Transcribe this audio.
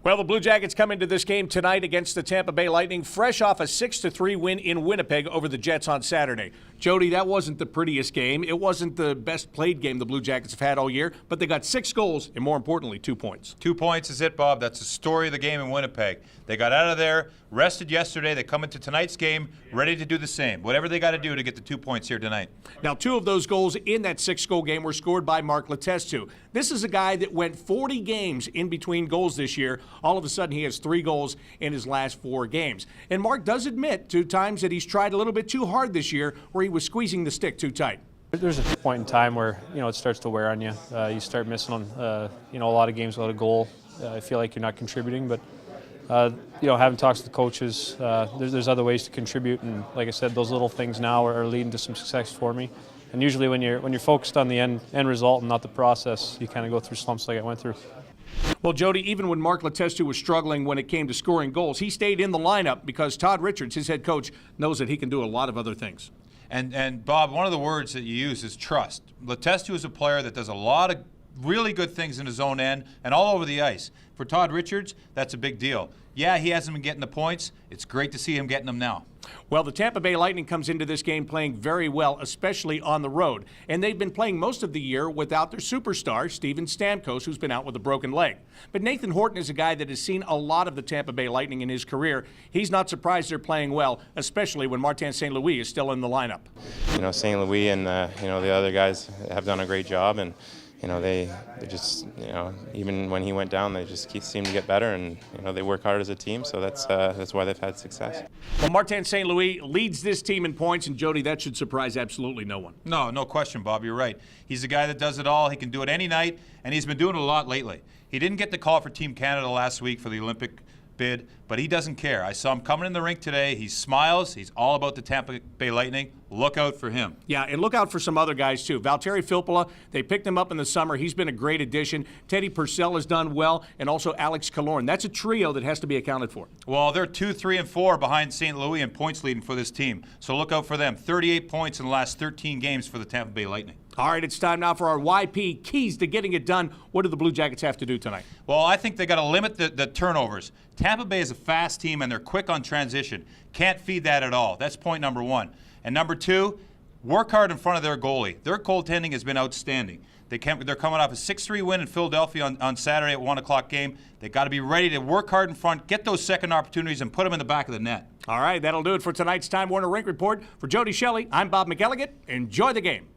Well, the Blue Jackets come into this game tonight against the Tampa Bay Lightning, fresh off a 6-3 win in Winnipeg over the Jets on Saturday. Jody, that wasn't the prettiest game. It wasn't the best played game the Blue Jackets have had all year, but they got 6 goals and, more importantly, 2 points. 2 points is it, Bob. That's the story of the game in Winnipeg. They got out of there, rested yesterday. They come into tonight's game ready to do the same. Whatever they got to do to get the 2 points here tonight. Now, 2 of those goals in that 6-goal game were scored by Mark Letestu. This is a guy that went 40 games in between goals this year. All of a sudden, he has 3 goals in his last 4 games. And Mark does admit 2 times that he's tried a little bit too hard this year, where he was squeezing the stick too tight. There's a point in time where it starts to wear on you. You start missing a lot of games without a goal. I feel like you're not contributing, but having talks with the coaches, there's other ways to contribute, and like I said, those little things now are leading to some success for me. And usually when you're focused on the end result and not the process, you kind of go through slumps like I went through. Well, Jody, even when Mark Letestu was struggling when it came to scoring goals, he stayed in the lineup because Todd Richards, his head coach, knows that he can do a lot of other things. And Bob, one of the words that you use is trust. Letestu is a player that does a lot of really good things in his own end and all over the ice. For Todd Richards, that's a big deal. Yeah, he hasn't been getting the points. It's great to see him getting them now. Well, the Tampa Bay Lightning comes into this game playing very well, especially on the road. And they've been playing most of the year without their superstar, Steven Stamkos, who's been out with a broken leg. But Nathan Horton is a guy that has seen a lot of the Tampa Bay Lightning in his career. He's not surprised they're playing well, especially when Martin St. Louis is still in the lineup. St. Louis and the other guys have done a great job, and they just, even when he went down, they just seem to get better, and, they work hard as a team, so that's why they've had success. Well, Martin St. Louis leads this team in points, and Jody, that should surprise absolutely no one. No question, Bob, you're right. He's a guy that does it all. He can do it any night, and he's been doing it a lot lately. He didn't get the call for Team Canada last week for the Olympic bid, but he doesn't care. I saw him coming in the rink today. He smiles. He's all about the Tampa Bay Lightning. Look out for him. Yeah, and look out for some other guys, too. Valtteri Filppula, they picked him up in the summer. He's been a great addition. Teddy Purcell has done well, and also Alex Killorn. That's a trio that has to be accounted for. Well, they're 2, 3, and 4 behind St. Louis in points leading for this team, so look out for them. 38 points in the last 13 games for the Tampa Bay Lightning. All right, it's time now for our YP keys to getting it done. What do the Blue Jackets have to do tonight? Well, I think they got to limit the turnovers. Tampa Bay is a fast team, and they're quick on transition. Can't feed that at all. That's point number 1. And number 2, work hard in front of their goalie. Their goaltending has been outstanding. They're coming off a 6-3 win in Philadelphia on Saturday at 1 o'clock game. They got to be ready to work hard in front, get those second opportunities, and put them in the back of the net. All right, that'll do it for tonight's Time Warner Rink Report. For Jody Shelley, I'm Bob McElligott. Enjoy the game.